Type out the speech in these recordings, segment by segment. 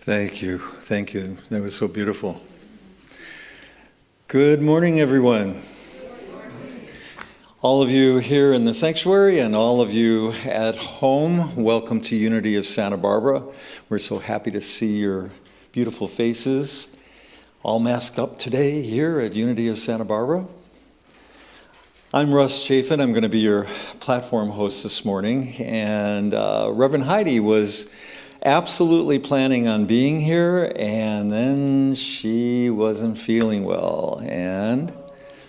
Thank you. Thank you. That was so beautiful. Good morning, everyone. All of you here in the sanctuary and all of you at home, welcome to Unity of Santa Barbara. We're so happy to see your beautiful faces all masked up today here at Unity of Santa Barbara. I'm Russ Chafin. I'm going to be your platform host this morning. And Reverend Heidi was absolutely planning on being here, and then she wasn't feeling well, and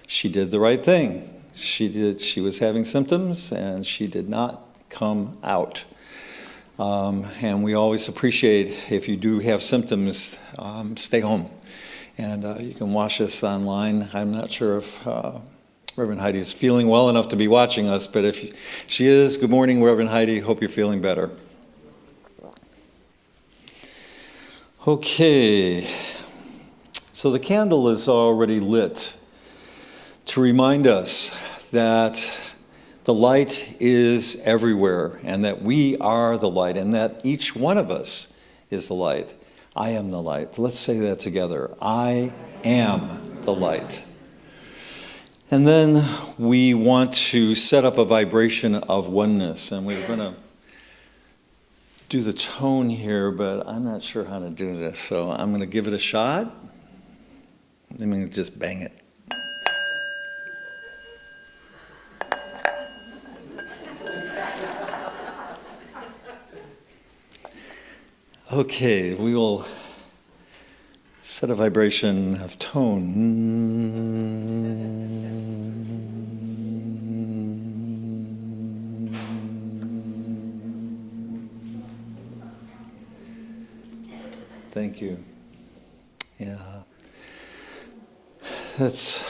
she did the right thing. She was having symptoms, and she did not come out. And we always appreciate if you do have symptoms, stay home. And you can watch us online. I'm not sure if Reverend Heidi is feeling well enough to be watching us, but if she is, good morning, Reverend Heidi. Hope you're feeling better. Okay, so the candle is already lit to remind us that the light is everywhere and that we are the light and that each one of us is the light. I am the light. Let's say that together. I am the light. And then we want to set up a vibration of oneness, and we're going to do the tone here, but I'm not sure how to do this, so I'm going to give it a shot. Let me just bang it. Okay, we will set a vibration of tone. Thank you. Yeah. That's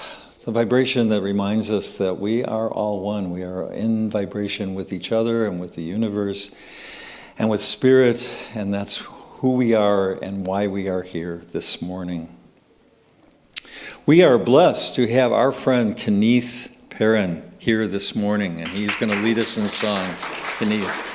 the vibration that reminds us that we are all one. We are in vibration with each other and with the universe and with spirit, and that's who we are and why we are here this morning. We are blessed to have our friend Kenneth Perrin here this morning, and he's going to lead us in song. Kenneth.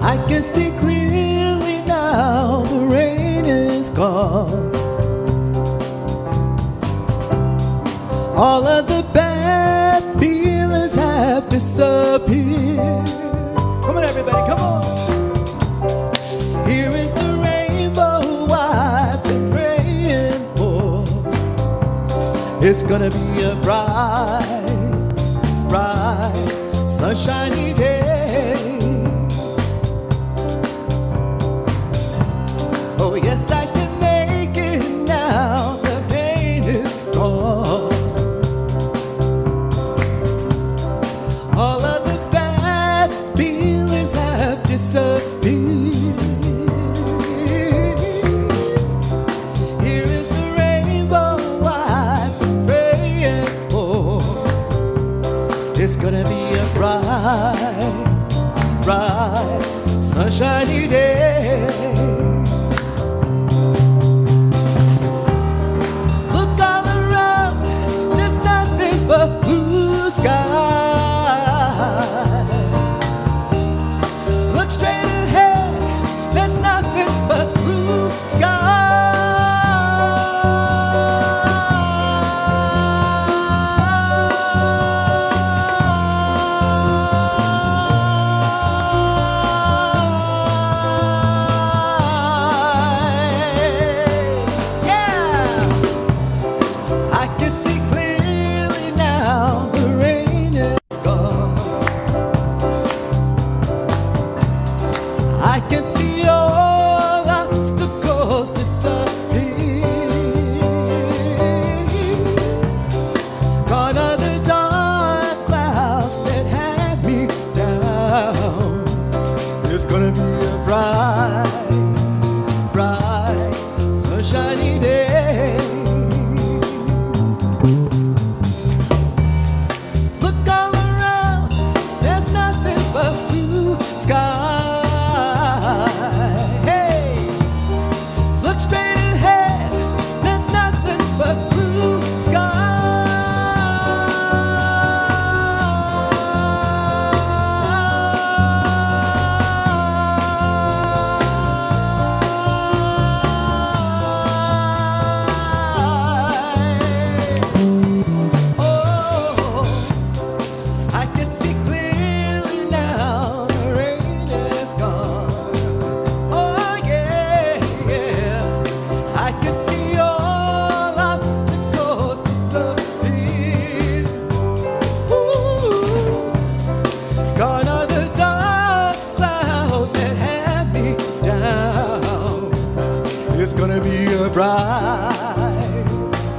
I can see clearly now, the rain is gone. All of the bad feelings have disappeared. Come on, everybody, come on. Here is the rainbow I've been praying for. It's gonna be a bright, bright, sunshiny day. Oh, yes, I can make it now. The pain is gone. All of the bad feelings have disappeared. Here is the rainbow I've been praying for. It's gonna be a bright, bright, sunshiny day. Blue sky. Look straight ahead, there's nothing but blue sky. bright,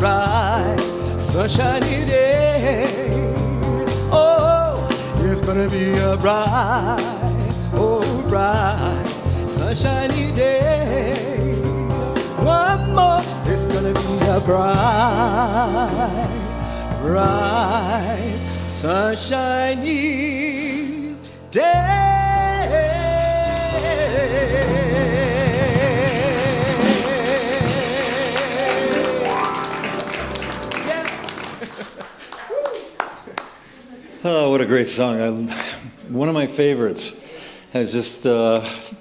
bright, sunshiny day. Oh, it's gonna be a bright, oh, bright, sunshiny day. One more, it's gonna be a bright, bright, sunshiny day. Oh, what a great song. One of my favorites is just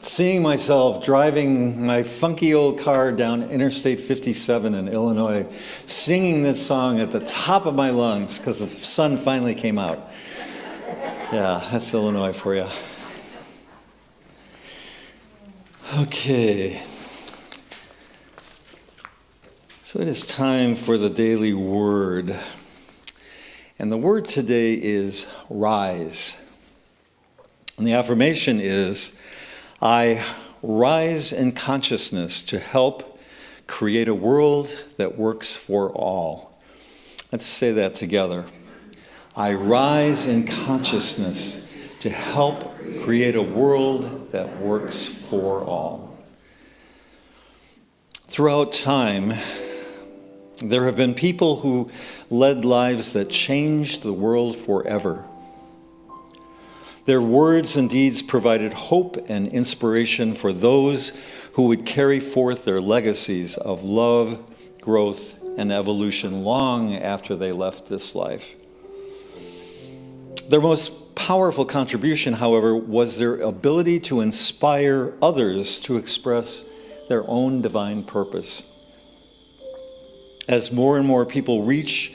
seeing myself driving my funky old car down Interstate 57 in Illinois, singing this song at the top of my lungs because the sun finally came out. Yeah, that's Illinois for you. Okay. So it is time for the daily word. And the word today is rise. And the affirmation is, I rise in consciousness to help create a world that works for all. Let's say that together. I rise in consciousness to help create a world that works for all. Throughout time, there have been people who led lives that changed the world forever. Their words and deeds provided hope and inspiration for those who would carry forth their legacies of love, growth, and evolution long after they left this life. Their most powerful contribution, however, was their ability to inspire others to express their own divine purpose. As more and more people reach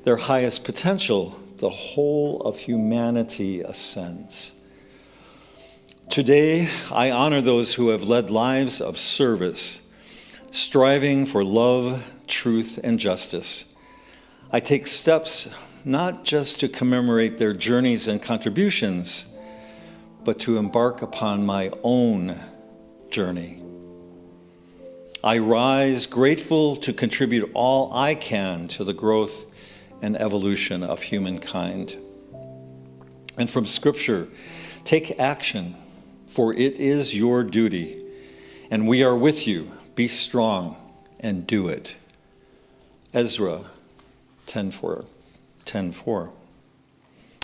their highest potential, the whole of humanity ascends. Today, I honor those who have led lives of service, striving for love, truth, and justice. I take steps not just to commemorate their journeys and contributions, but to embark upon my own journey. I rise grateful to contribute all I can to the growth and evolution of humankind. And from Scripture, take action, for it is your duty, and we are with you. Be strong and do it. Ezra 10:4.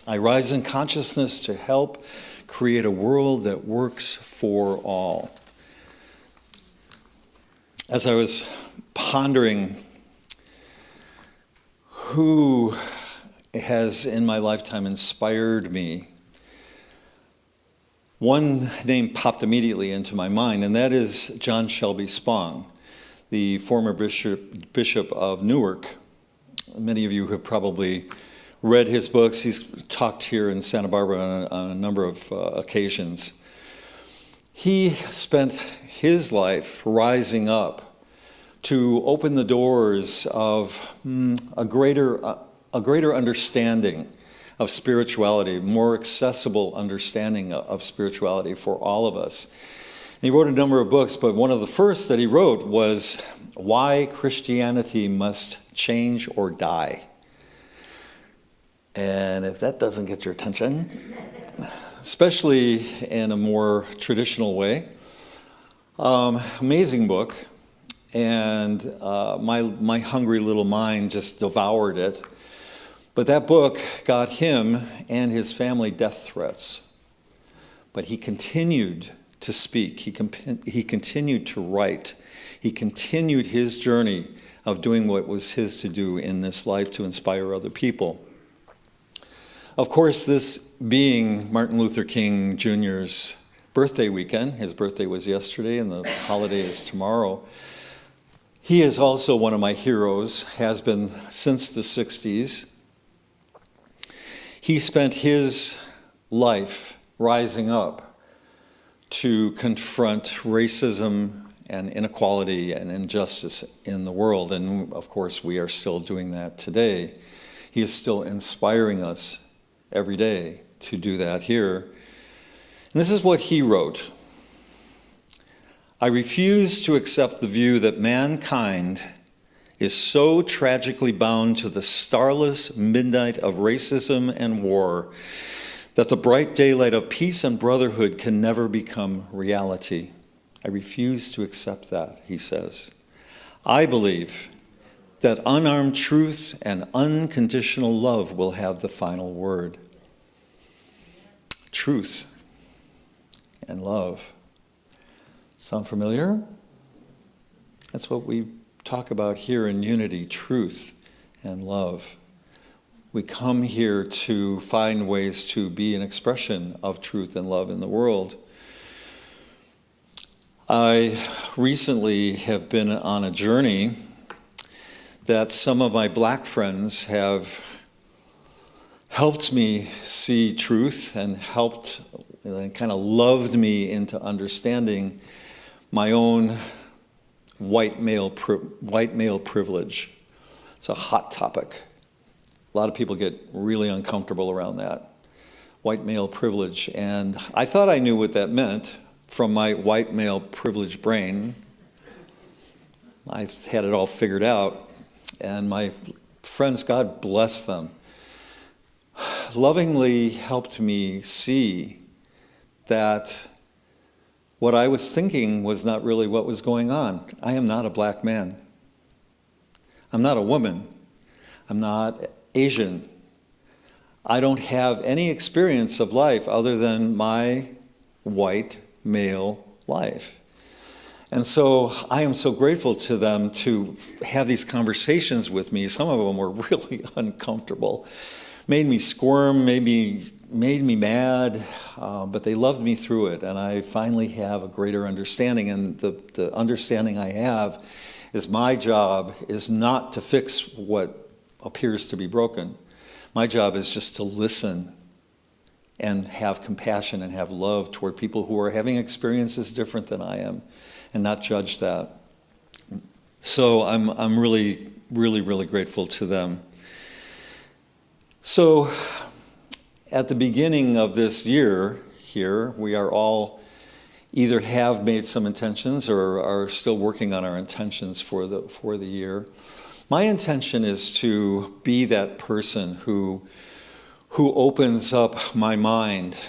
I rise in consciousness to help create a world that works for all. As I was pondering who has in my lifetime inspired me, one name popped immediately into my mind, and that is John Shelby Spong, the former Bishop of Newark. Many of you have probably read his books. He's talked here in Santa Barbara on a number of occasions. He spent his life rising up to open the doors of a greater understanding of spirituality, more accessible understanding of spirituality for all of us. And he wrote a number of books, but one of the first that he wrote was Why Christianity Must Change or Die. And if that doesn't get your attention, especially in a more traditional way, amazing book. And my hungry little mind just devoured it. But that book got him and his family death threats. But he continued to speak. He continued to write. He continued his journey of doing what was his to do in this life to inspire other people. Of course, this being Martin Luther King Jr.'s birthday weekend, his birthday was yesterday and the holiday is tomorrow, he is also one of my heroes, has been since the 60s. He spent his life rising up to confront racism and inequality and injustice in the world. And of course, we are still doing that today. He is still inspiring us every day to do that here. And this is what he wrote. I refuse to accept the view that mankind is so tragically bound to the starless midnight of racism and war that the bright daylight of peace and brotherhood can never become reality. I refuse to accept that, he says. I believe that unarmed truth and unconditional love will have the final word. Truth and love. Sound familiar? That's what we talk about here in Unity, truth and love. We come here to find ways to be an expression of truth and love in the world. I recently have been on a journey that some of my black friends have helped me see truth and helped and kind of loved me into understanding my own white male privilege. It's a hot topic. A lot of people get really uncomfortable around that. White male privilege. And I thought I knew what that meant from my white male privilege brain. I had it all figured out. And my friends, God bless them, lovingly helped me see that what I was thinking was not really what was going on. I am not a black man. I'm not a woman. I'm not Asian. I don't have any experience of life other than my white male life. And so I am so grateful to them to have these conversations with me. Some of them were really uncomfortable, made me squirm, made me mad, but they loved me through it. And I finally have a greater understanding. And the understanding I have is my job is not to fix what appears to be broken. My job is just to listen and have compassion and have love toward people who are having experiences different than I am, and not judge that. So I'm really, really, really grateful to them. So at the beginning of this year here, we are all either have made some intentions or are still working on our intentions for the year. My intention is to be that person who opens up my mind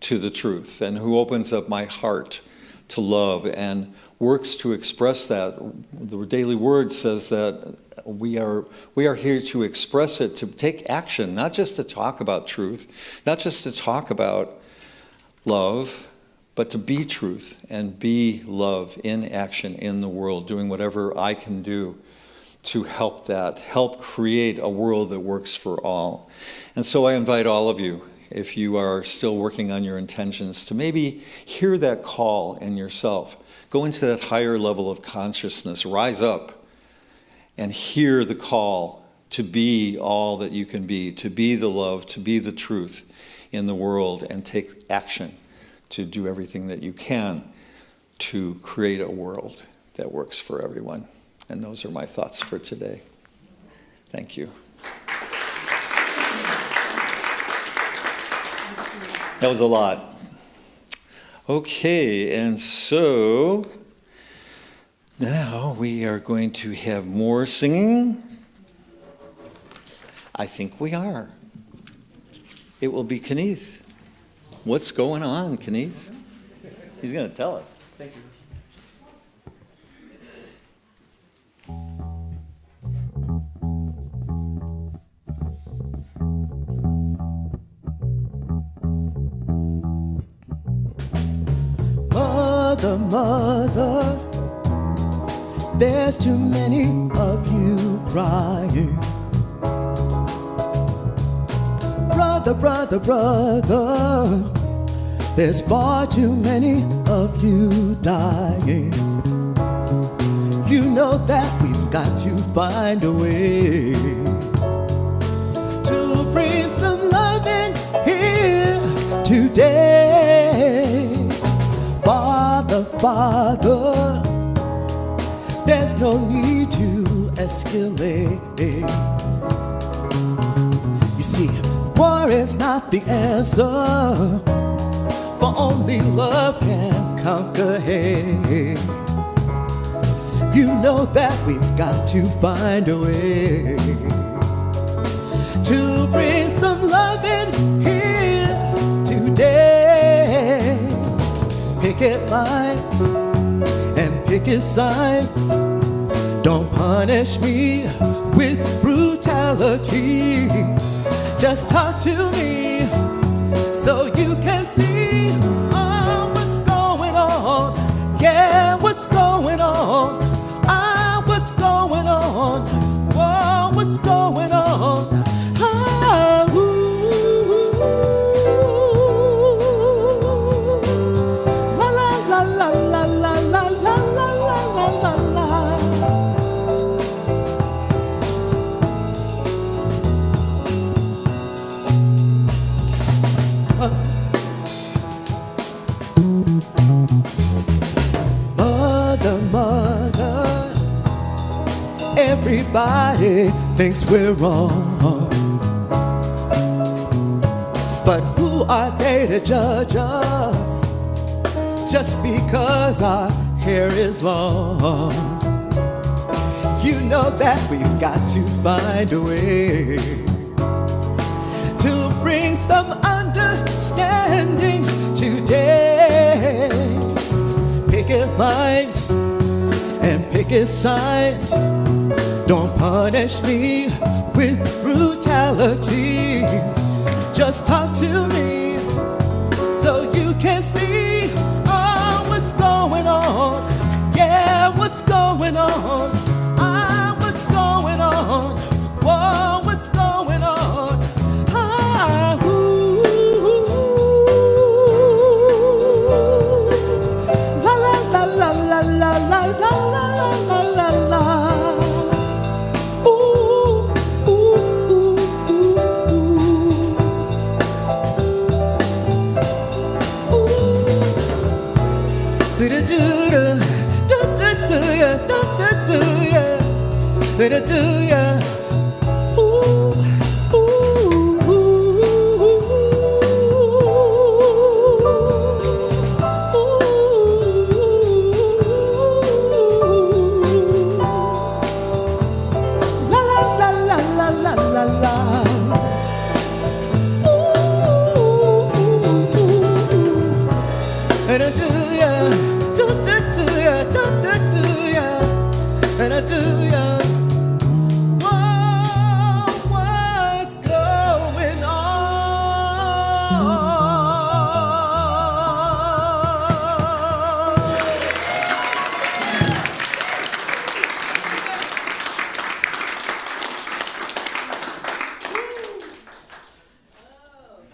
to the truth and who opens up my heart to love and works to express that. The Daily Word says that we are here to express it, to take action, not just to talk about truth, not just to talk about love, but to be truth and be love in action in the world, doing whatever I can do to help create a world that works for all. And so I invite all of you, if you are still working on your intentions, to maybe hear that call in yourself. Go into that higher level of consciousness, rise up and hear the call to be all that you can be, to be the love, to be the truth in the world, and take action to do everything that you can to create a world that works for everyone. And those are my thoughts for today. Thank you. That was a lot. Okay, and so now we are going to have more singing. I think we are. It will be Kenneth. What's going on, Kenneth? He's going to tell us. Thank you. Mother, there's too many of you crying. Brother, there's far too many of you dying. You know that we've got to find a way to bring some love in here today. Father, there's no need to escalate. You see, war is not the answer, for only love can conquer hate. You know that we've got to find a way to bring some love in here today. Picket lines and picket signs, don't punish me with brutality. Just talk to me so you can see what's going on. Yeah, what's going on? What's going on? Whoa, what's going on? La la la la la la la la la la la. Mother, everybody thinks we're wrong, but who are they to judge us just because our hair is long? You know that we've got to find a way to bring some understanding today. Picket lines and picket signs, don't punish me with brutality. Just talk to me so you can see what's going on. Yeah, what's going on? What's going on? Whoa, what's going on? La la la la la la la la la la la. Ooh, ooh, ooh, ooh, ooh. Do-do-do-do, do-do-do-ya, do-do-do-ya, do-do-do-ya. Ooh, ooh, la la la la la la la. And I do ya, do-do-do-ya, do-do-do-ya, and I do ya. Whoa, what's going on?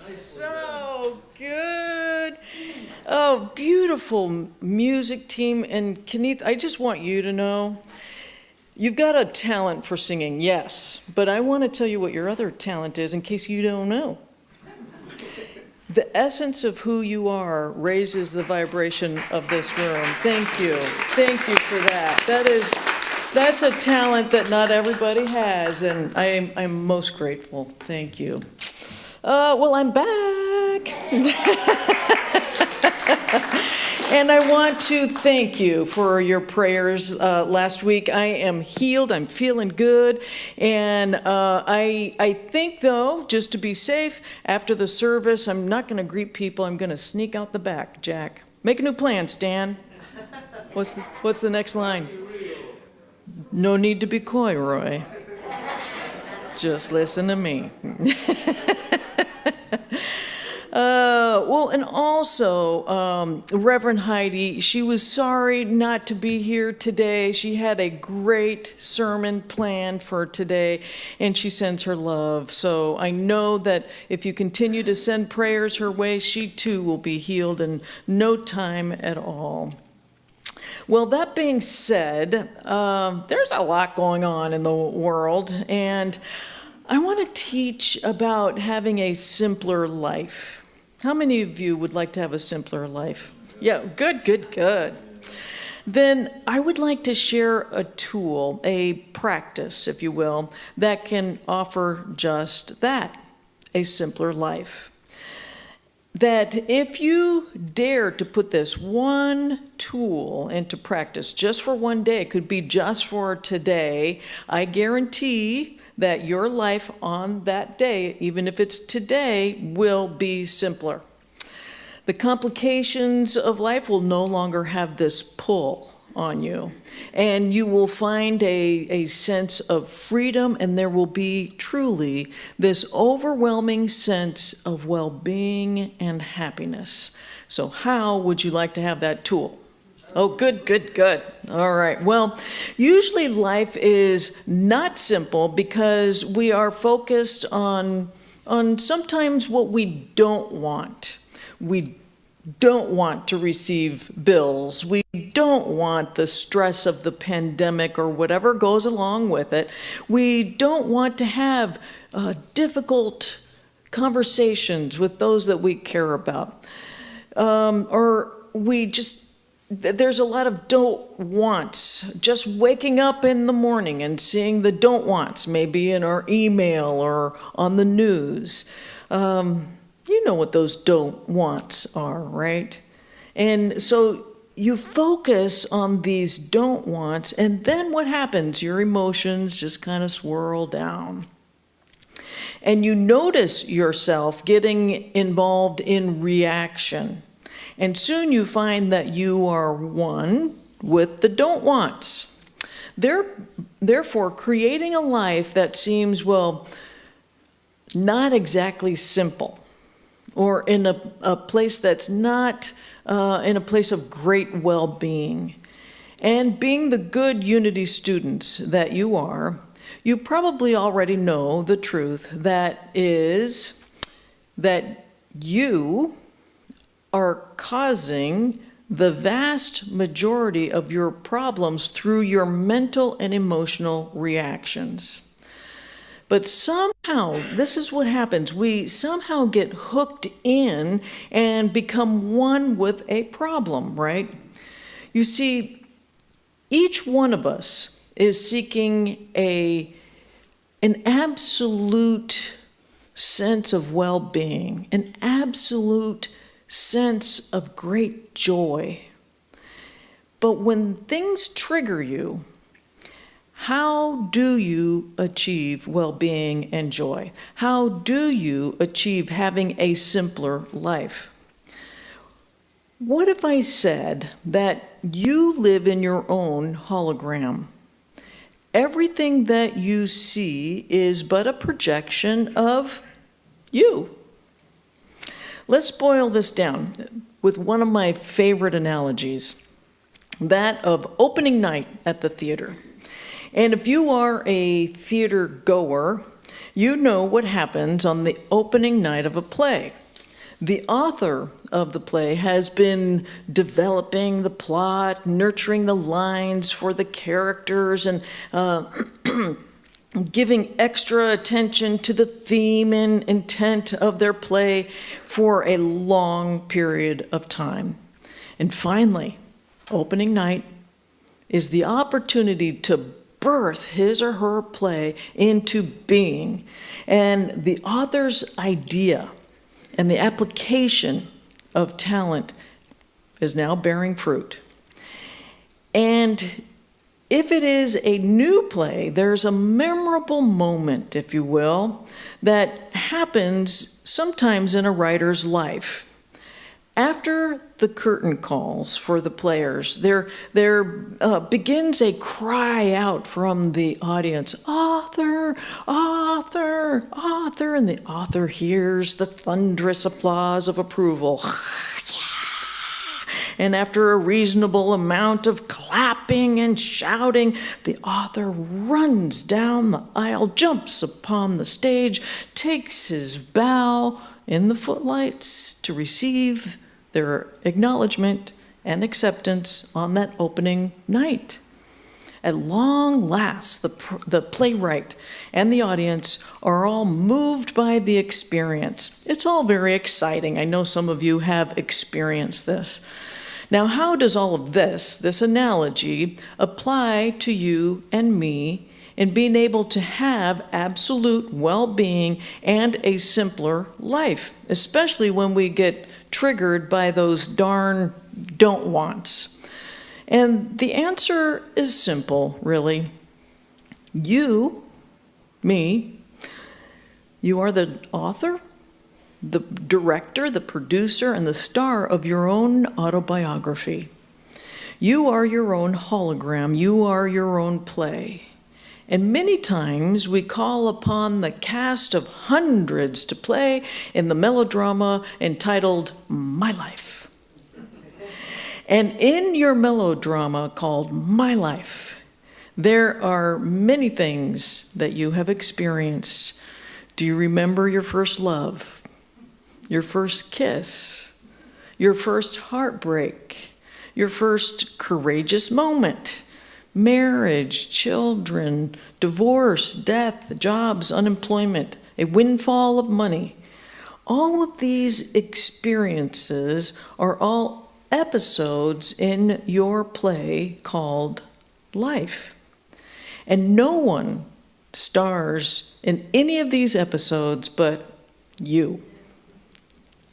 So good. Oh, beautiful music team. And Kenneth, I just want you to know, you've got a talent for singing, yes, but I want to tell you what your other talent is in case you don't know. The essence of who you are raises the vibration of this room. Thank you. Thank you for that. That's a talent that not everybody has, and I'm most grateful. Thank you. Well, I'm back. And I want to thank you for your prayers last week. I am healed. I'm feeling good. And I think, though, just to be safe, after the service, I'm not going to greet people. I'm going to sneak out the back, Jack. Make a new plan, Stan. What's the next line? No need to be coy, Roy. Just listen to me. Well, and also, Reverend Heidi, she was sorry not to be here today. She had a great sermon planned for today, and she sends her love. So I know that if you continue to send prayers her way, she too will be healed in no time at all. Well, that being said, there's a lot going on in the world, and I want to teach about having a simpler life. How many of you would like to have a simpler life? Yeah, good, good, good. Then I would like to share a tool, a practice, if you will, that can offer just that, a simpler life. that if you dare to put this one tool into practice just for one day, it could be just for today, I guarantee that your life on that day, even if it's today, will be simpler. The complications of life will no longer have this pull on you, and you will find a sense of freedom, and there will be truly this overwhelming sense of well-being and happiness. So how would you like to have that tool? Oh, good, good, good. All right. Well, usually life is not simple because we are focused on sometimes what we don't want. We don't want to receive bills. We don't want the stress of the pandemic or whatever goes along with it. We don't want to have difficult conversations with those that we care about. Or we just, there's a lot of don't wants. Just waking up in the morning and seeing the don't wants, maybe in our email or on the news. You know what those don't wants are, right? And so you focus on these don't wants, and then what happens? Your emotions just kind of swirl down. And you notice yourself getting involved in reaction. And soon you find that you are one with the don't wants. Therefore, creating a life that seems, well, not exactly simple, or in a place that's not in a place of great well-being. And being the good Unity students that you are, you probably already know the truth that is that you are causing the vast majority of your problems through your mental and emotional reactions. But somehow, this is what happens. We somehow get hooked in and become one with a problem, right? You see, each one of us is seeking an absolute sense of well-being, an absolute sense of great joy. But when things trigger you, how do you achieve well-being and joy? How do you achieve having a simpler life? What if I said that you live in your own hologram? Everything that you see is but a projection of you. Let's boil this down with one of my favorite analogies, that of opening night at the theater. And if you are a theater goer, you know what happens on the opening night of a play. The author of the play has been developing the plot, nurturing the lines for the characters, and giving extra attention to the theme and intent of their play for a long period of time. And finally, opening night is the opportunity to birth his or her play into being. And the author's idea and the application of talent is now bearing fruit. And if it is a new play, there's a memorable moment, if you will, that happens sometimes in a writer's life. After the curtain calls for the players, there begins a cry out from the audience, "Author, author, author," and the author hears the thunderous applause of approval. And after a reasonable amount of clapping and shouting, the author runs down the aisle, jumps upon the stage, takes his bow in the footlights to receive their acknowledgement and acceptance on that opening night. At long last, the playwright and the audience are all moved by the experience. It's all very exciting. I know some of you have experienced this. Now, how does all of this analogy, apply to you and me in being able to have absolute well-being and a simpler life, especially when we get triggered by those darn don't wants. And the answer is simple, really. You, me, you are the author, the director, the producer, and the star of your own autobiography. You are your own hologram. You are your own play. And many times we call upon the cast of hundreds to play in the melodrama entitled My Life. And in your melodrama called My Life, there are many things that you have experienced. Do you remember your first love, your first kiss, your first heartbreak, your first courageous moment, marriage, children, divorce, death, jobs, unemployment, a windfall of money? All of these experiences are all episodes in your play called life. And no one stars in any of these episodes but you.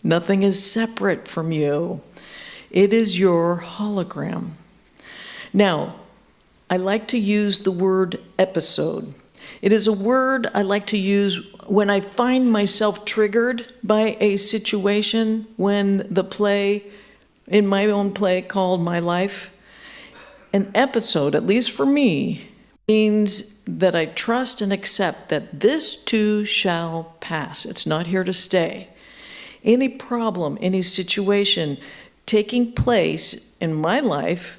Nothing is separate from you. It is your hologram. Now, I like to use the word episode. It is a word I like to use when I find myself triggered by a situation, when the play, in my own play called My Life, an episode, at least for me, means that I trust and accept that this too shall pass. It's not here to stay. Any problem, any situation taking place in my life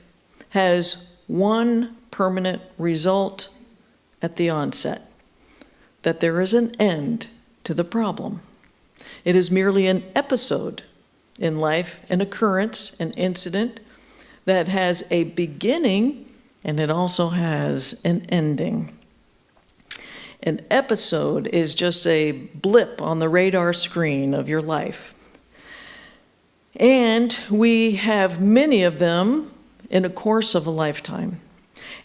has one permanent result at the onset, that there is an end to the problem. It is merely an episode in life, an occurrence, an incident that has a beginning and it also has an ending. An episode is just a blip on the radar screen of your life. And we have many of them in a course of a lifetime.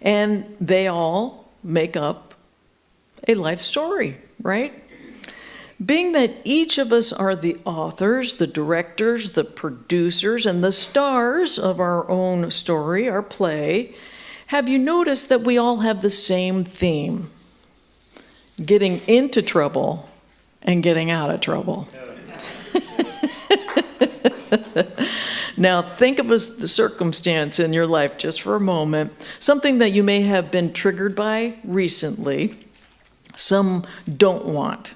And they all make up a life story, right? Being that each of us are the authors, the directors, the producers, and the stars of our own story, our play, have you noticed that we all have the same theme? Getting into trouble and getting out of trouble. Now, think of the circumstance in your life just for a moment, something that you may have been triggered by recently, some don't want.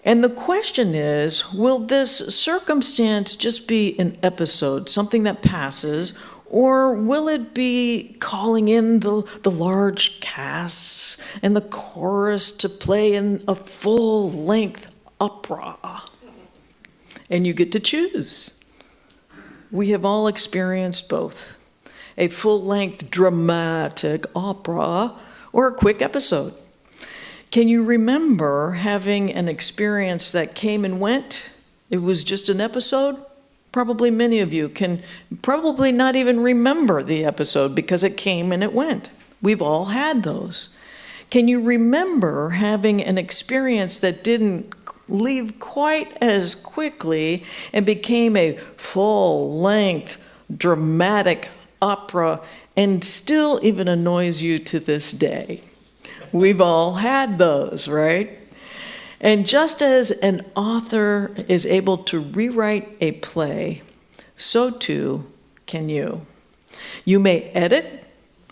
And the question is, will this circumstance just be an episode, something that passes, or will it be calling in the large cast and the chorus to play in a full-length opera? And you get to choose. We have all experienced both, a full-length dramatic opera or a quick episode. Can you remember having an experience that came and went? It was just an episode? Probably many of you can probably not even remember the episode because it came and it went. We've all had those. Can you remember having an experience that didn't leave quite as quickly and became a full-length dramatic opera and still even annoys you to this day? We've all had those, right? And just as an author is able to rewrite a play, so too can you. You may edit,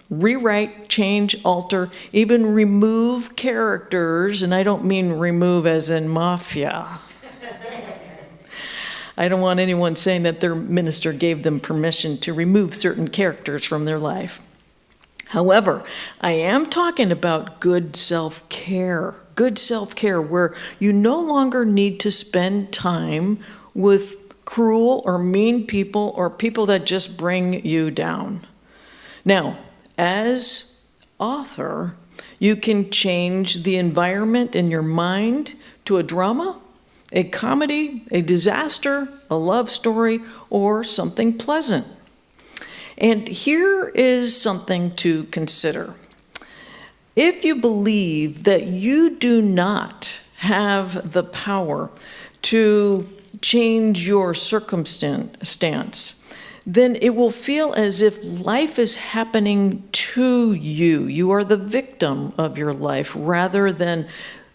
rewrite, change, alter, even remove characters, and I don't mean remove as in mafia. I don't want anyone saying that their minister gave them permission to remove certain characters from their life. However, I am talking about good self-care where you no longer need to spend time with cruel or mean people or people that just bring you down. Now, as author, you can change the environment in your mind to a drama, a comedy, a disaster, a love story, or something pleasant. And here is something to consider. If you believe that you do not have the power to change your circumstance, then it will feel as if life is happening to you. You are the victim of your life rather than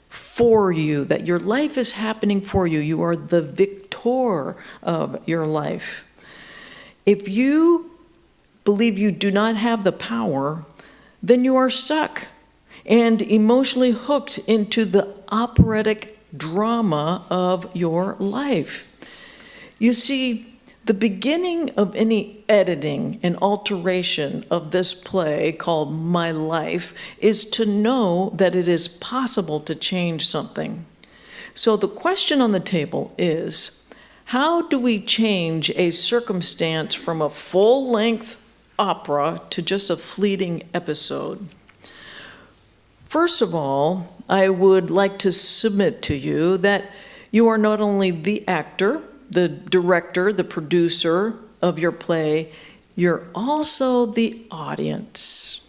for you, that your life is happening for you. You are the victor of your life. If you believe you do not have the power, then you are stuck and emotionally hooked into the operatic drama of your life. You see, the beginning of any editing and alteration of this play called My Life is to know that it is possible to change something. So the question on the table is, how do we change a circumstance from a full-length opera to just a fleeting episode? First of all, I would like to submit to you that you are not only the actor, the director, the producer of your play, you're also the audience.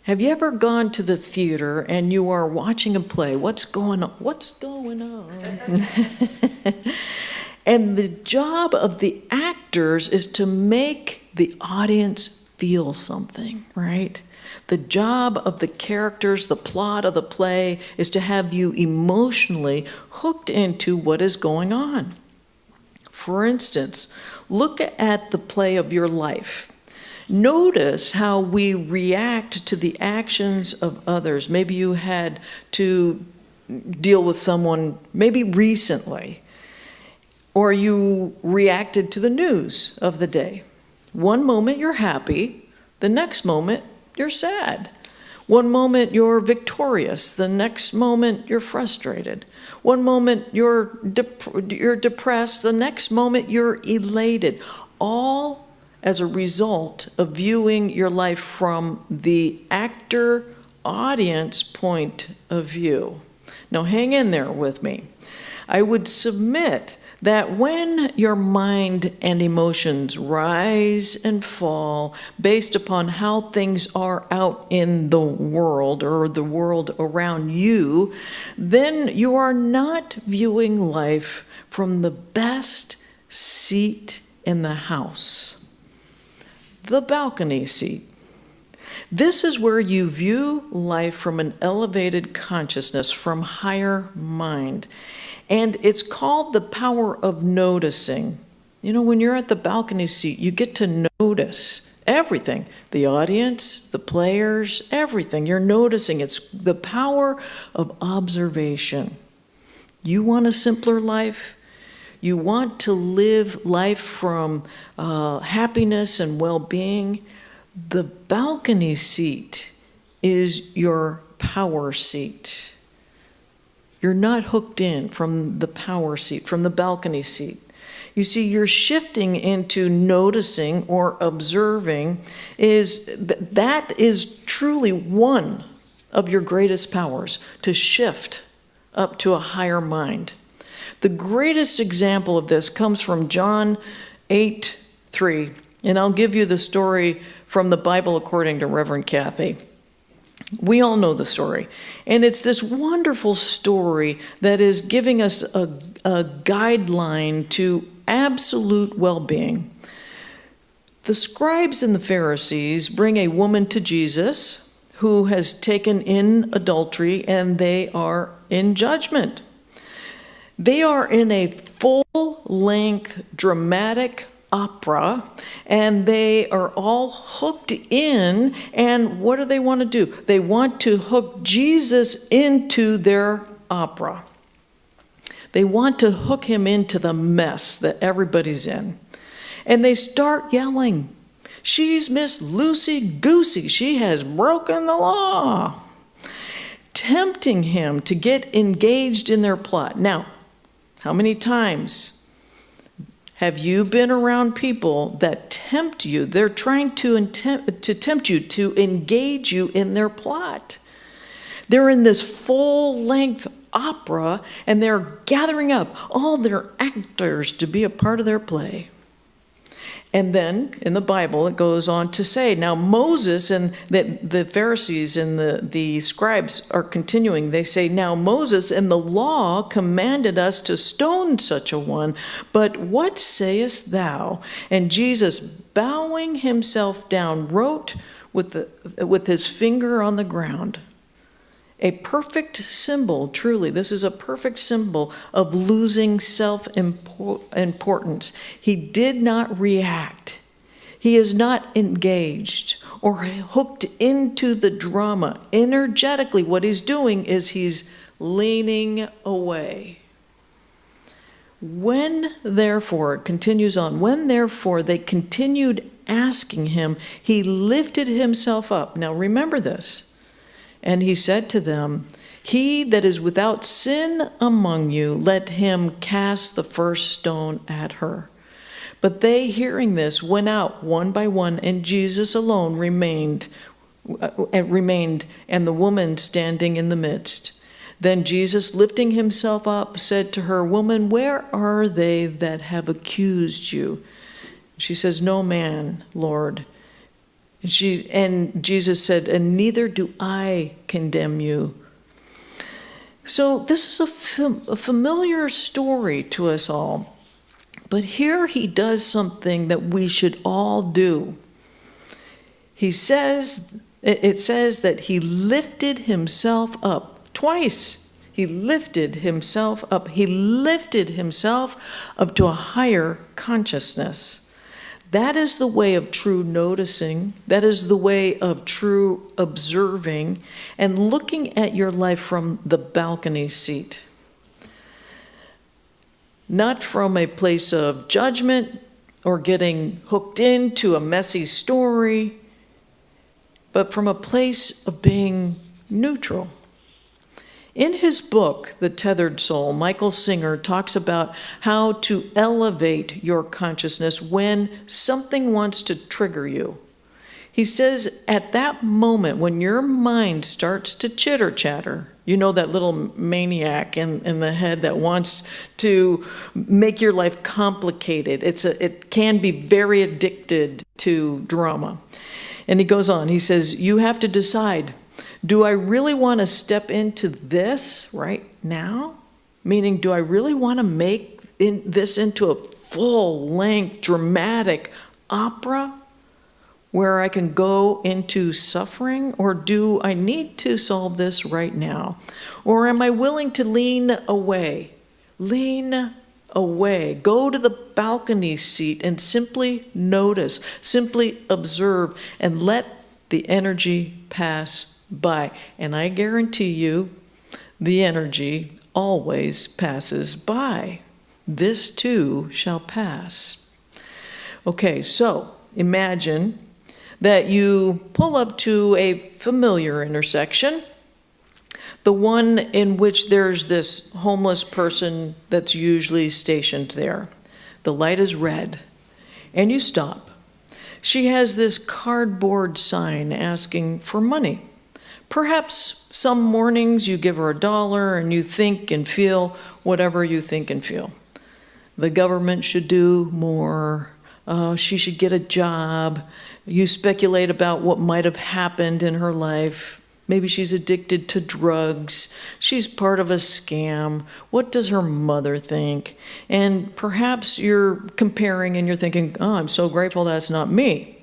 Have you ever gone to the theater and you are watching a play? What's going on? What's going on? And the job of the actors is to make the audience feel something, right? The job of the characters, the plot of the play, is to have you emotionally hooked into what is going on. For instance, look at the play of your life. Notice how we react to the actions of others. Maybe you had to deal with someone maybe recently, or you reacted to the news of the day. One moment you're happy, the next moment you're sad. One moment you're victorious, the next moment you're frustrated. One moment you're depressed, the next moment you're elated. All as a result of viewing your life from the actor-audience point of view. Now hang in there with me. I would submit that when your mind and emotions rise and fall based upon how things are out in the world or the world around you, then you are not viewing life from the best seat in the house, the balcony seat. This is where you view life from an elevated consciousness, from higher mind. And it's called the power of noticing. You know, when you're at the balcony seat, you get to notice everything. The audience, the players, everything. You're noticing. It's the power of observation. You want a simpler life? You want to live life from happiness and well-being? The balcony seat is your power seat. You're not hooked in from the power seat, from the balcony seat. You see, you're shifting into noticing or observing. That is truly one of your greatest powers, to shift up to a higher mind. The greatest example of this comes from John 8:3, and I'll give you the story from the Bible according to Reverend Cathy. We all know the story, and it's this wonderful story that is giving us a guideline to absolute well-being. The scribes and the Pharisees bring a woman to Jesus who has taken in adultery, and they are in judgment. They are in a full-length dramatic opera, and they are all hooked in, and what do they want to do? They want to hook Jesus into their opera. They want to hook him into the mess that everybody's in. And they start yelling, "She's Miss Loosey-Goosey. She has broken the law," tempting him to get engaged in their plot. Now, how many times have you been around people that tempt you? They're trying to tempt you, to engage you in their plot. They're in this full-length opera, and they're gathering up all their actors to be a part of their play. And then in the Bible, it goes on to say, now Moses and the Pharisees and the scribes are continuing. They say, now Moses in the law commanded us to stone such a one, but what sayest thou? And Jesus, bowing himself down, wrote with his finger on the ground. A perfect symbol, truly, this is a perfect symbol of losing self-importance. He did not react. He is not engaged or hooked into the drama. Energetically, what he's doing is he's leaning away. When, therefore, it continues on, when, therefore, they continued asking him, he lifted himself up. Now, remember this. And he said to them, he that is without sin among you, let him cast the first stone at her. But they, hearing this, went out one by one, and Jesus alone remained, and the woman standing in the midst. Then Jesus, lifting himself up, said to her, woman, where are they that have accused you? She says, no man, Lord. And Jesus said, and neither do I condemn you. So this is a familiar story to us all. But here he does something that we should all do. It says that he lifted himself up twice. He lifted himself up. He lifted himself up to a higher consciousness. That is the way of true noticing. That is the way of true observing and looking at your life from the balcony seat. Not from a place of judgment or getting hooked into a messy story, but from a place of being neutral. In his book, The Tethered Soul, Michael Singer talks about how to elevate your consciousness when something wants to trigger you. He says at that moment when your mind starts to chitter-chatter, you know, that little maniac in the head that wants to make your life complicated. It can be very addicted to drama. And he goes on, he says, you have to decide, do I really want to step into this right now? Meaning, do I really want to make this into a full-length, dramatic opera where I can go into suffering? Or do I need to solve this right now? Or am I willing to lean away? Lean away. Go to the balcony seat and simply notice, simply observe, and let the energy pass by. And I guarantee you, the energy always passes by. This too shall pass. Okay, so imagine that you pull up to a familiar intersection, the one in which there's this homeless person that's usually stationed there. The light is red, and you stop. She has this cardboard sign asking for money. Perhaps some mornings you give her $1 and you think and feel whatever you think and feel. The government should do more. She should get a job. You speculate about what might have happened in her life. Maybe she's addicted to drugs. She's part of a scam. What does her mother think? And perhaps you're comparing and you're thinking, oh, I'm so grateful that's not me.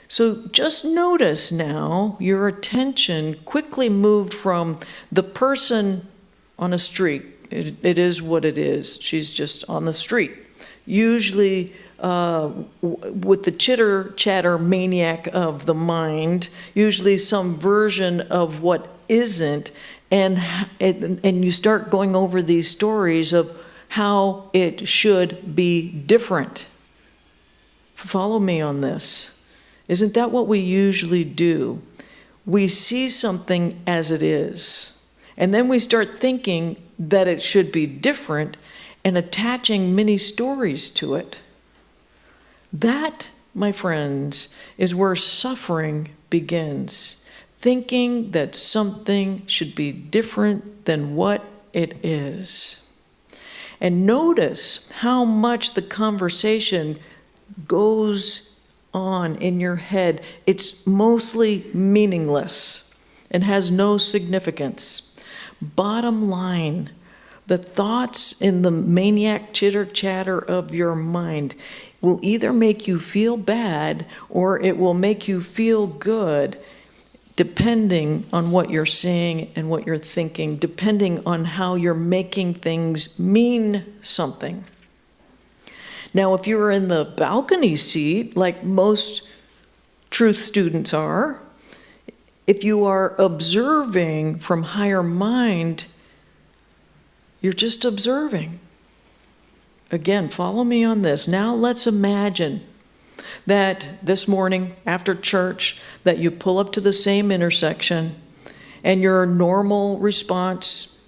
So just notice now your attention quickly moved from the person on a street. It is what it is. She's just on the street. Usually with the chitter-chatter maniac of the mind, usually some version of what isn't, and you start going over these stories of how it should be different. Follow me on this. Isn't that what we usually do? We see something as it is, and then we start thinking that it should be different and attaching many stories to it. That, my friends, is where suffering begins. Thinking that something should be different than what it is. And notice how much the conversation goes on in your head, it's mostly meaningless and has no significance. Bottom line, the thoughts in the maniac chitter-chatter of your mind will either make you feel bad or it will make you feel good, depending on what you're saying and what you're thinking, depending on how you're making things mean something. Now, if you're in the balcony seat, like most truth students are, if you are observing from higher mind, you're just observing. Again, follow me on this. Now let's imagine that this morning after church, that you pull up to the same intersection and your normal response,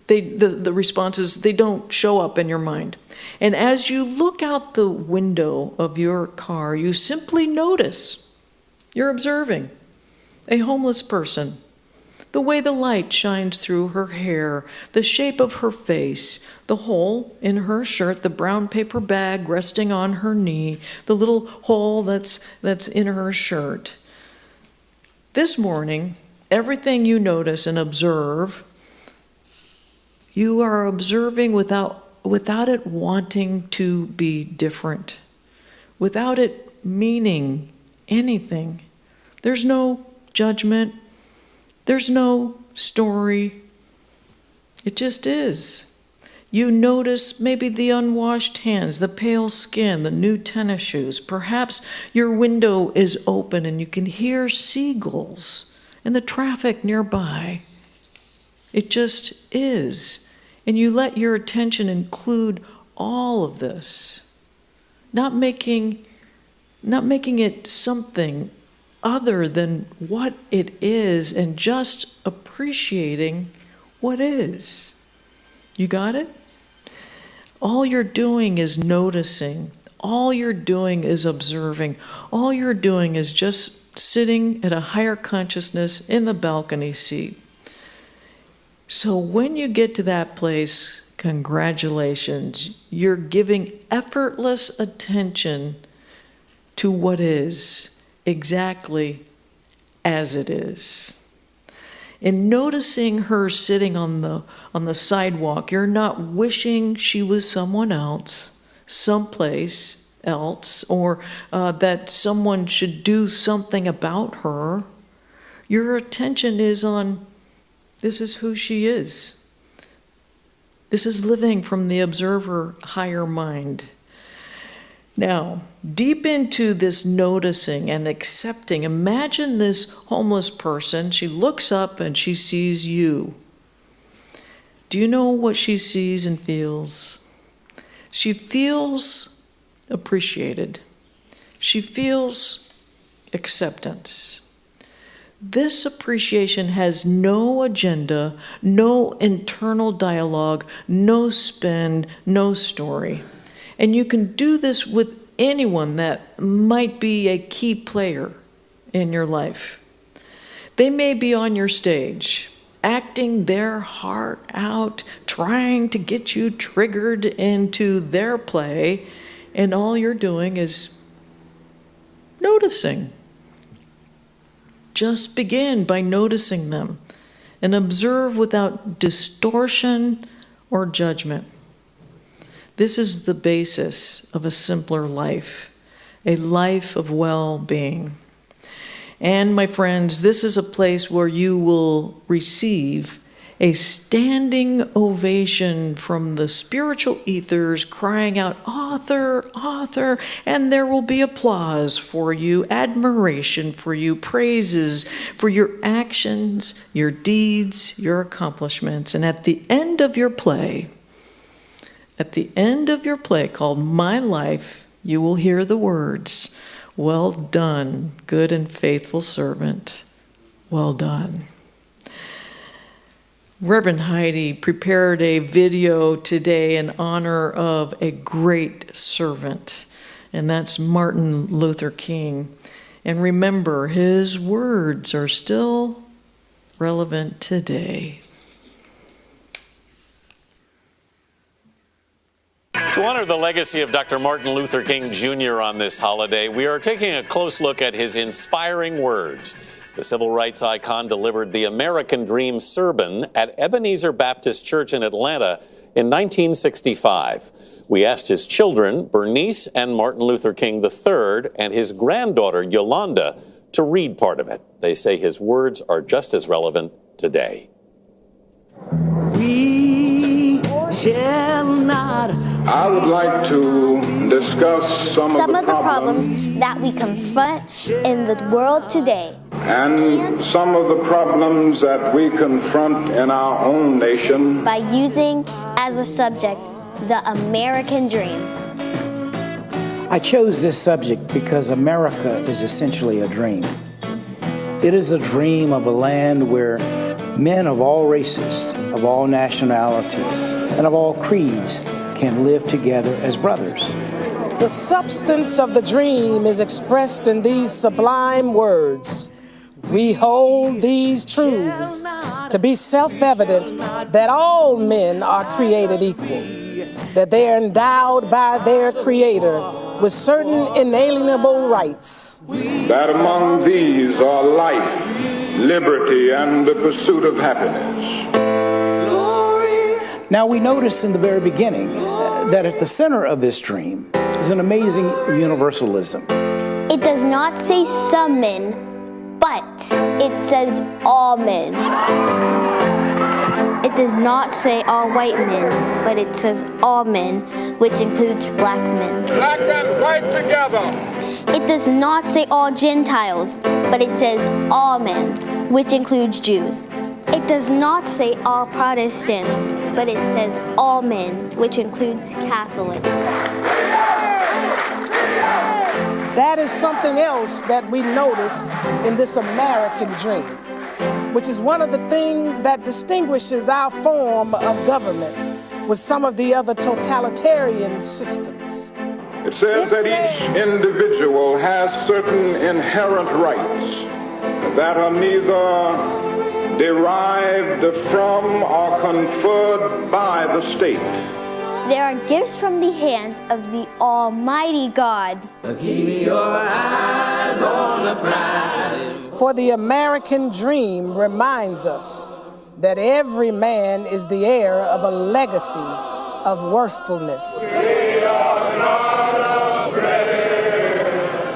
the responses, they don't show up in your mind. And as you look out the window of your car, you simply notice, you're observing a homeless person, the way the light shines through her hair, the shape of her face, the hole in her shirt, the brown paper bag resting on her knee, the little hole that's in her shirt. This morning, everything you notice and observe, you are observing without it wanting to be different, without it meaning anything. There's no judgment. There's no story. It just is. You notice maybe the unwashed hands, the pale skin, the new tennis shoes. Perhaps your window is open and you can hear seagulls and the traffic nearby. It just is. And you let your attention include all of this, not making it something other than what it is and just appreciating what is. You got it? All you're doing is noticing. All you're doing is observing. All you're doing is just sitting at a higher consciousness in the balcony seat. So when you get to that place, congratulations. You're giving effortless attention to what is, exactly as it is. In noticing her sitting on the sidewalk, you're not wishing she was someone else, someplace else, or that someone should do something about her. Your attention is on, this is who she is. This is living from the observer higher mind. Now, deep into this noticing and accepting, imagine this homeless person. She looks up and she sees you. Do you know what she sees and feels? She feels appreciated. She feels acceptance. This appreciation has no agenda, no internal dialogue, no spin, no story. And you can do this with anyone that might be a key player in your life. They may be on your stage, acting their heart out, trying to get you triggered into their play, and all you're doing is noticing. Just begin by noticing them and observe without distortion or judgment. This is the basis of a simpler life, a life of well-being. And my friends, this is a place where you will receive a standing ovation from the spiritual ethers crying out, "Author, author," and there will be applause for you, admiration for you, praises for your actions, your deeds, your accomplishments. And at the end of your play called My Life, you will hear the words, "Well done, good and faithful servant. Well done." Reverend Heidi prepared a video today in honor of a great servant, and that's Martin Luther King. And remember, his words are still relevant today. To honor the legacy of Dr. Martin Luther King Jr. on this holiday, we are taking a close look at his inspiring words. The civil rights icon delivered the American Dream sermon at Ebenezer Baptist Church in Atlanta in 1965. We asked his children, Bernice and Martin Luther King III, and his granddaughter, Yolanda, to read part of it. They say his words are just as relevant today. We shall not. I would like to discuss some of the problems that we confront in the world today. And some of the problems that we confront in our own nation. By using as a subject the American dream. I chose this subject because America is essentially a dream. It is a dream of a land where men of all races, of all nationalities, and of all creeds can live together as brothers. The substance of the dream is expressed in these sublime words. We hold these truths to be self-evident that all men are created equal, that they are endowed by their Creator with certain inalienable rights. That among these are life, liberty, and the pursuit of happiness. Now we notice in the very beginning that at the center of this dream is an amazing universalism. It does not say some men, but it says all men. It does not say all white men, but it says all men, which includes black men. Black and white together. It does not say all Gentiles, but it says all men, which includes Jews. It does not say all Protestants, but it says all men, which includes Catholics. That is something else that we notice in this American dream, which is one of the things that distinguishes our form of government with some of the other totalitarian systems. It says that each individual has certain inherent rights that are neither derived from or conferred by the state. There are gifts from the hands of the Almighty God. Keep your eyes on the prize. For the American dream reminds us that every man is the heir of a legacy of worthfulness.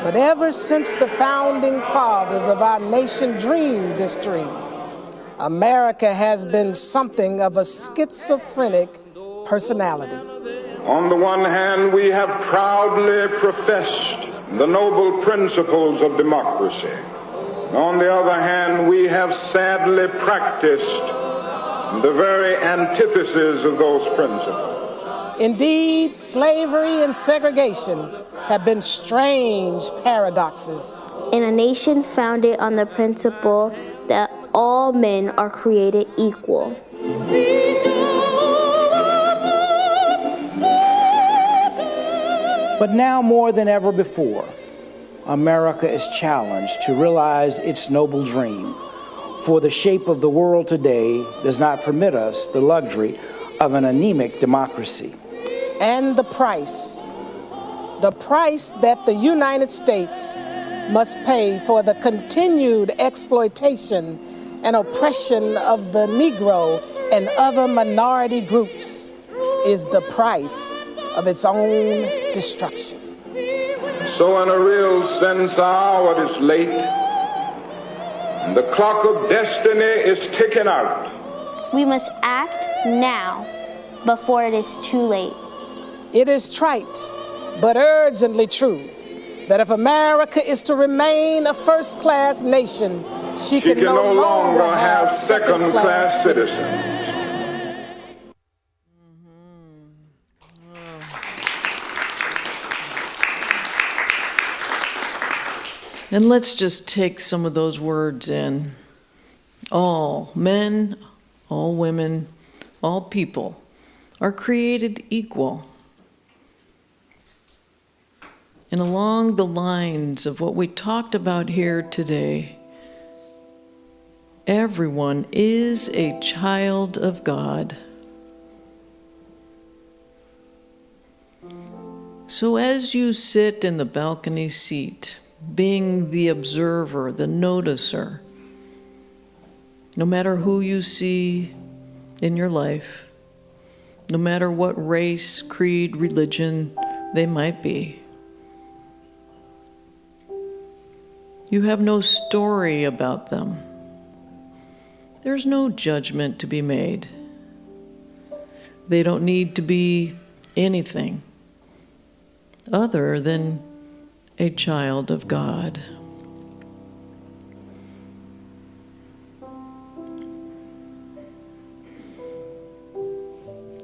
But ever since the founding fathers of our nation dreamed this dream, America has been something of a schizophrenic personality. On the one hand, we have proudly professed the noble principles of democracy. On the other hand, we have sadly practiced the very antithesis of those principles. Indeed, slavery and segregation have been strange paradoxes. In a nation founded on the principle that all men are created equal. But now more than ever before, America is challenged to realize its noble dream, for the shape of the world today does not permit us the luxury of an anemic democracy. And the price that the United States must pay for the continued exploitation and oppression of the Negro and other minority groups is the price of its own destruction. So in a real sense, our hour is late, and the clock of destiny is ticking out. We must act now before it is too late. It is trite, but urgently true, that if America is to remain a first-class nation, she can no longer have second-class citizens. And let's just take some of those words in. All men, all women, all people are created equal. And along the lines of what we talked about here today, everyone is a child of God. So as you sit in the balcony seat, being the observer, the noticer, no matter who you see in your life, no matter what race, creed, religion they might be, you have no story about them. There's no judgment to be made. They don't need to be anything other than a child of God.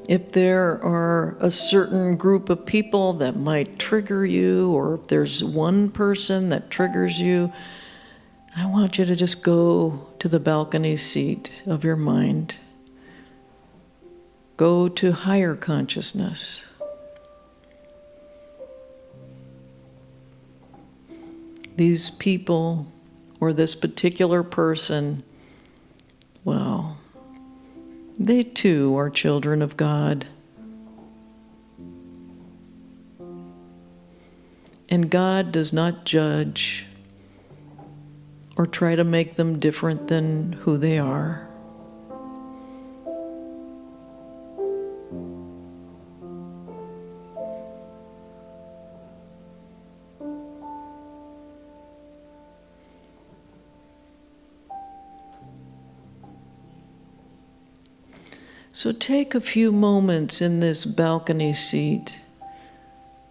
If there are a certain group of people that might trigger you, or if there's one person that triggers you, I want you to just go to the balcony seat of your mind. Go to higher consciousness. These people or this particular person, well, they too are children of God. And God does not judge or try to make them different than who they are. So take a few moments in this balcony seat.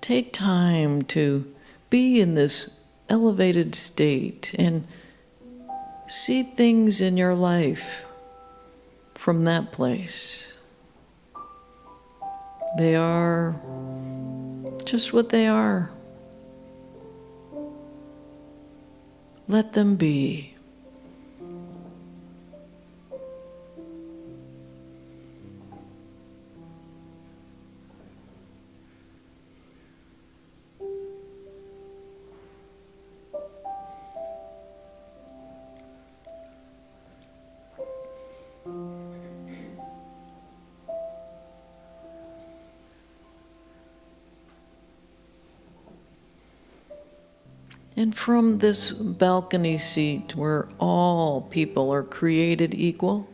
Take time to be in this elevated state and see things in your life from that place. They are just what they are. Let them be. And from this balcony seat where all people are created equal,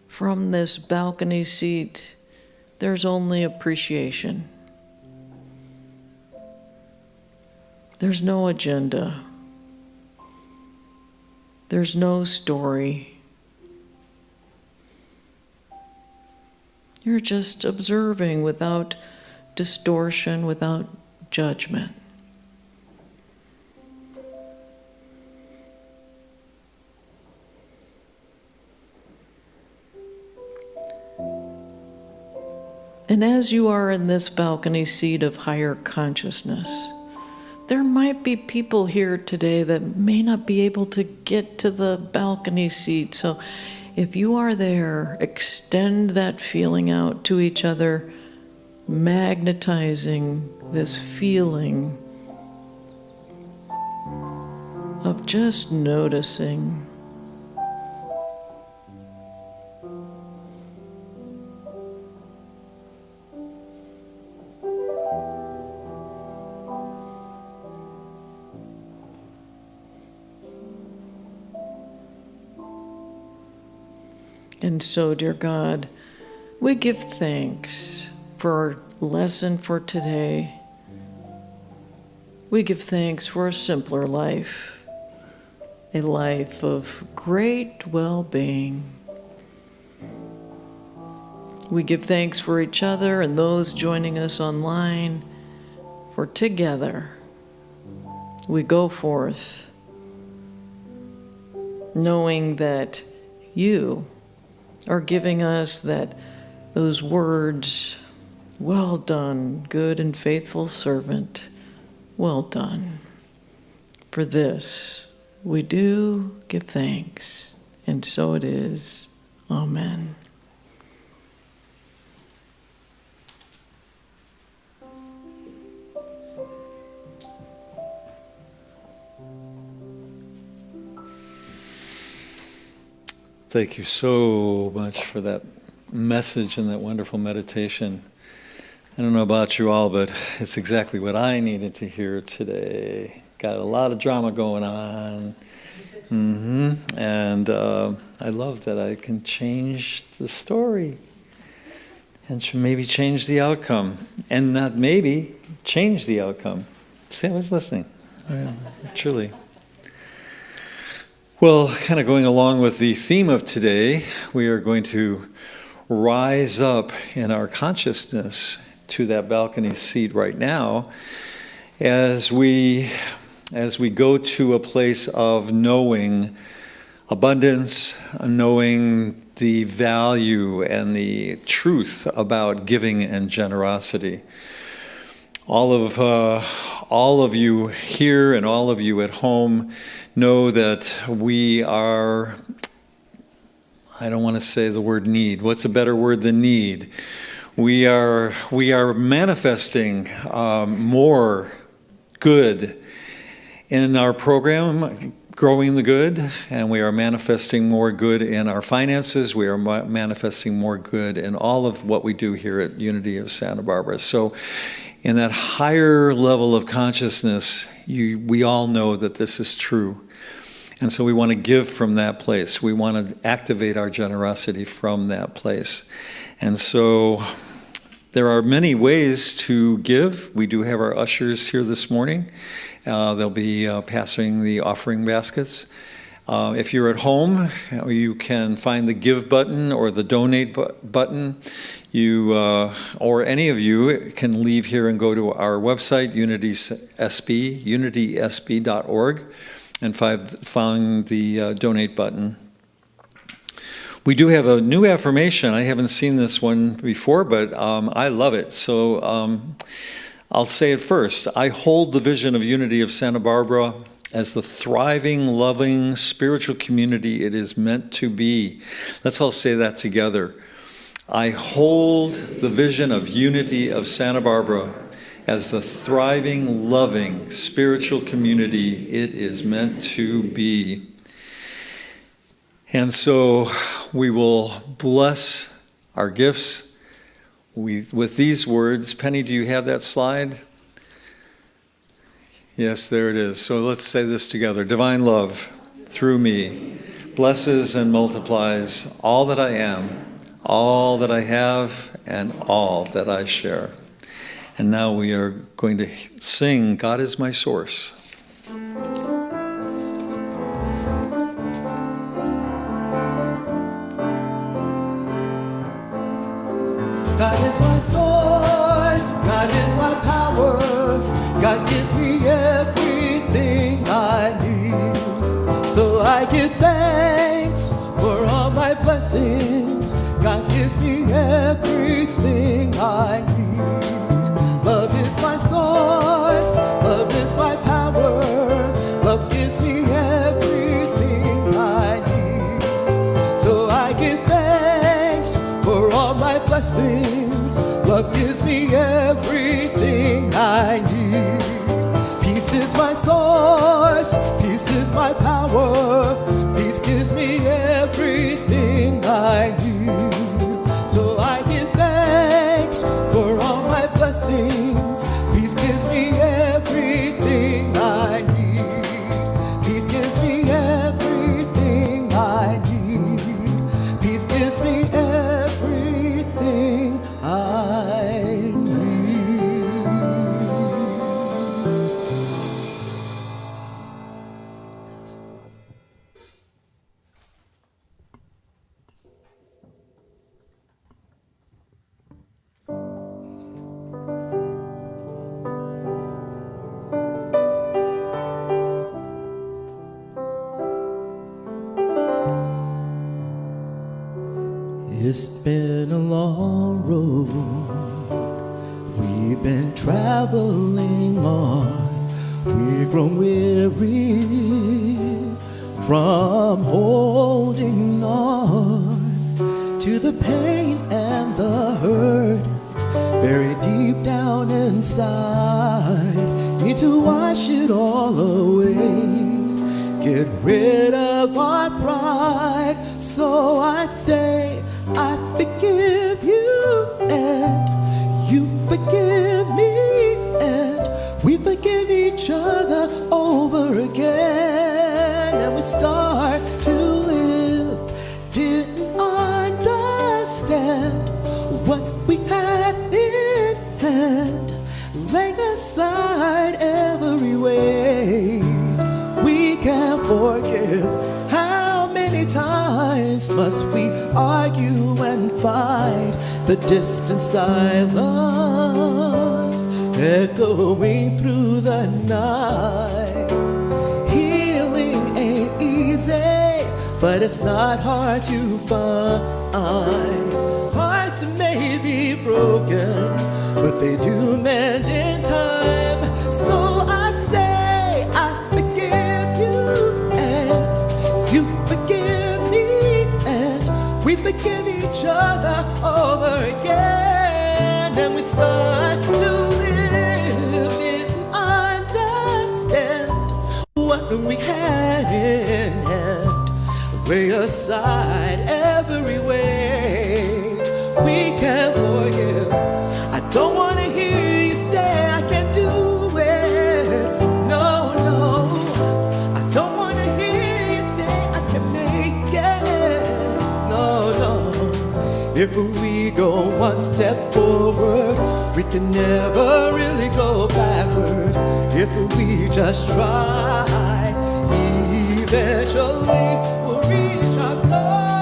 from this balcony seat, there's only appreciation. There's no agenda. There's no story. You're just observing without distortion, without judgment. And as you are in this balcony seat of higher consciousness, there might be people here today that may not be able to get to the balcony seat. So if you are there, extend that feeling out to each other, magnetizing this feeling of just noticing. And so, dear God, we give thanks for our lesson for today. We give thanks for a simpler life, a life of great well-being. We give thanks for each other and those joining us online, for together we go forth, knowing that you are giving us those words, well done, good and faithful servant, well done. For this we do give thanks, and so it is. Amen. Thank you so much for that message and that wonderful meditation. I don't know about you all, but it's exactly what I needed to hear today. Got a lot of drama going on. And I love that I can change the story and maybe change the outcome. And not maybe, change the outcome. See, I was listening. Truly. Well, kind of going along with the theme of today, we are going to rise up in our consciousness to that balcony seat right now as we go to a place of knowing abundance, knowing the value and the truth about giving and generosity. All of you here and all of you at home know that we are, I don't want to say the word need. What's a better word than need? We are manifesting more good in our program, Growing the Good, and we are manifesting more good in our finances. We are manifesting more good in all of what we do here at Unity of Santa Barbara. So in that higher level of consciousness, we all know that this is true. And so we want to give from that place. We want to activate our generosity from that place. And so there are many ways to give. We do have our ushers here this morning. They'll be passing the offering baskets. If you're at home, you can find the give button or the donate button. You or any of you can leave here and go to our website, unitysb.org, and find the donate button. We do have a new affirmation. I haven't seen this one before, but I love it. So I'll say it first. I hold the vision of Unity of Santa Barbara as the thriving, loving, spiritual community it is meant to be. Let's all say that together. I hold the vision of Unity of Santa Barbara as the thriving, loving, spiritual community it is meant to be. And so we will bless our gifts with these words. Penny, do you have that slide? Yes, there it is. So let's say this together. Divine love, through me, blesses and multiplies all that I am, all that I have, and all that I share. And now we are going to sing, God is my source. God is my source, God is my power, God gives me everything I need. So I give thanks for all my blessings, God gives me everything I need. Love is my source, love is my power, love gives me everything I need. So I give thanks for all my blessings, love gives me everything I need. Peace is my source, peace is my power, peace gives me everything I need. So I give thanks for all my blessings, peace gives me everything I need. Peace gives me everything I need. Peace gives me everything I need. It's been a long road we've been traveling on. We've grown weary from holding on to the pain and the hurt buried deep down inside. Need to wash it all away, get rid of our pride. So I say, I forgive you and you forgive again and we start to live. Didn't understand what we had in hand. Laying aside every weight, we can't forgive. How many times must we argue and fight? The distant silence echoing through the night. Healing ain't easy, but it's not hard to find. Hearts may be broken, but they do mend in time. So I say I forgive you and you forgive me, and we forgive each other over again, and we start to live. Didn't understand what we had in hand. Lay aside every weight, we can't forgive. I don't want to hear you say I can't do it. No, no. I don't want to hear you say I can make it. No, no. If we go one step forward, we can never really go backward. If we just try, eventually we'll reach our goal.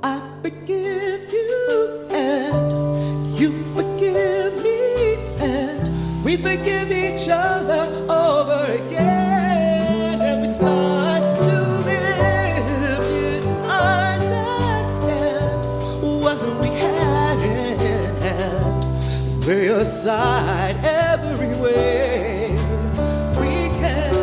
I forgive you and you forgive me, and we forgive each other over again, and we start to live. Didn't understand what we had in hand. Lay aside every way, we can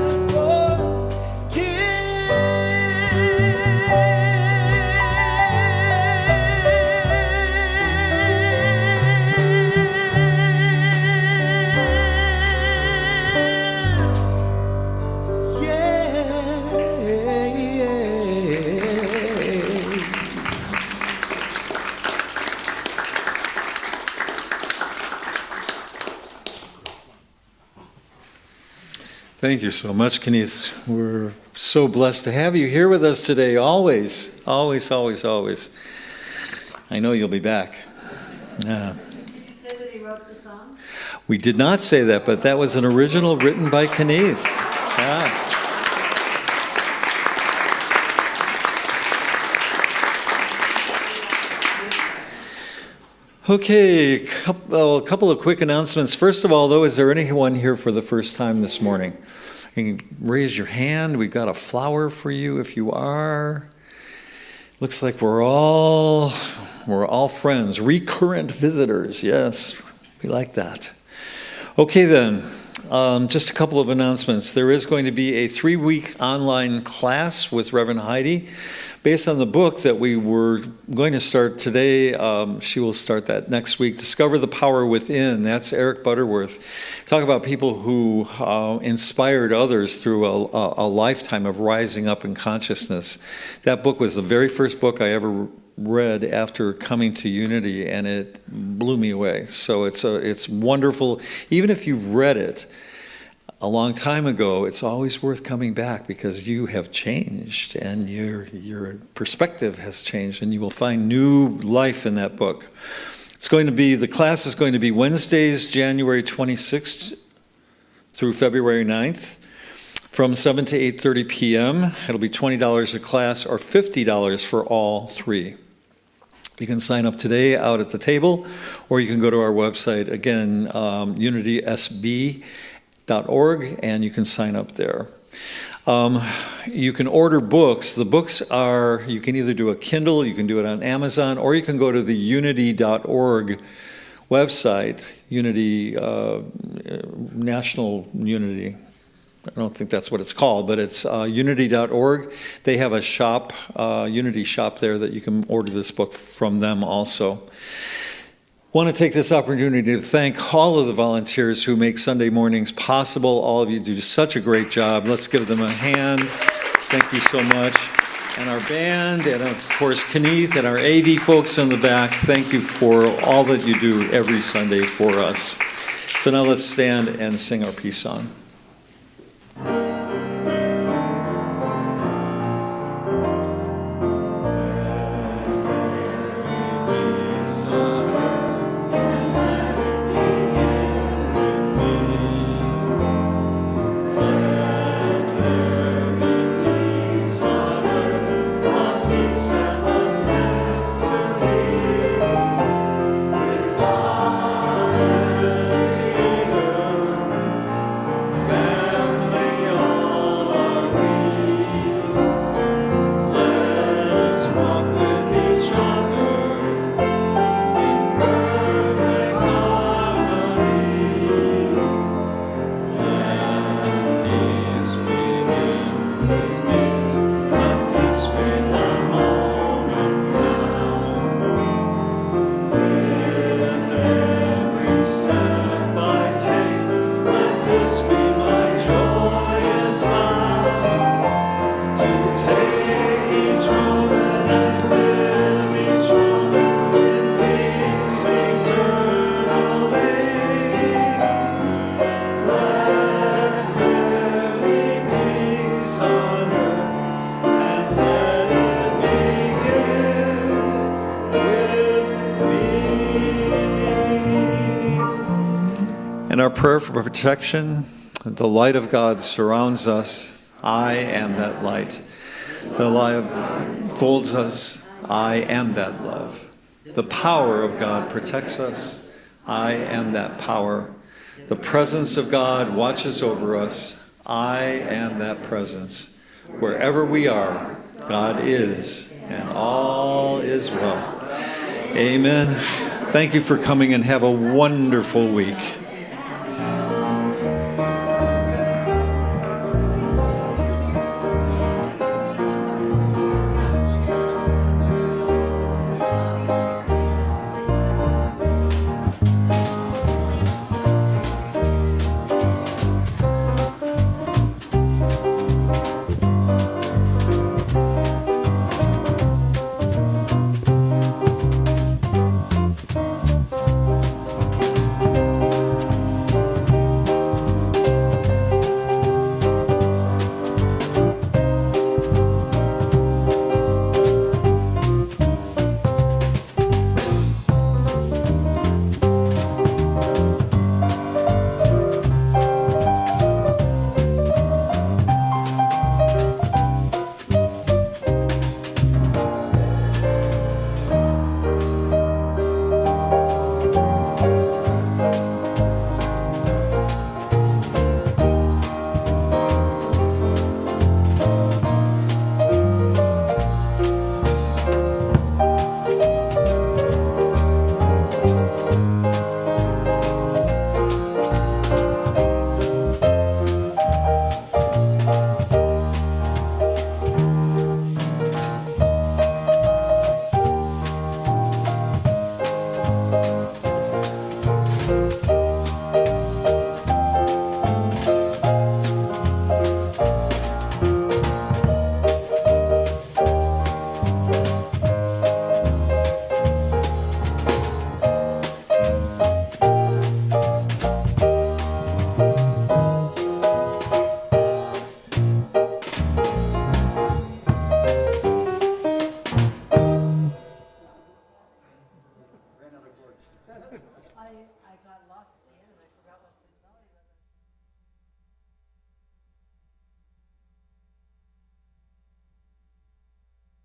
Thank you so much, Kenneth. We're so blessed to have you here with us today. Always, always, always, always. I know you'll be back. Yeah. Did you say that he wrote the song? We did not say that, but that was an original written by Kenneth. Yeah. Okay, a couple of quick announcements. First of all, though, is there anyone here for the first time this morning? You can raise your hand. We've got a flower for you if you are. Looks like we're all friends, recurrent visitors. Yes, we like that. Okay, then, just a couple of announcements. There is going to be a 3-week online class with Reverend Heidi. Based on the book that we were going to start today, she will start that next week. Discover the Power Within. That's Eric Butterworth. Talk about people who inspired others through a lifetime of rising up in consciousness. That book was the very first book I ever read after coming to Unity, and it blew me away. So it's wonderful. Even if you've read it a long time ago, it's always worth coming back because you have changed and your perspective has changed, and you will find new life in that book. The class is going to be Wednesdays, January 26th through February 9th from 7 to 8:30 p.m. It'll be $20 a class or $50 for all 3. You can sign up today out at the table, or you can go to our website, again, unitysb.org, and you can sign up there. You can order books. The books are, you can either do a Kindle, you can do it on Amazon, or you can go to the unity.org website, Unity, National Unity. I don't think that's what it's called, but it's unity.org. They have a shop, Unity shop there that you can order this book from them also. Want to take this opportunity to thank all of the volunteers who make Sunday mornings possible. All of you do such a great job. Let's give them a hand. Thank you so much. and our band, and of course Kenneth and our AV folks in the back. Thank you for all that you do every Sunday for us. So now let's stand and sing our peace song. And our prayer for protection, the light of God surrounds us. I am that light. The light folds us. I am that love. The power of God protects us. I am that power. The presence of God watches over us. I am that presence. Wherever we are, God is, and all is well. Amen. Thank you for coming, and have a wonderful week.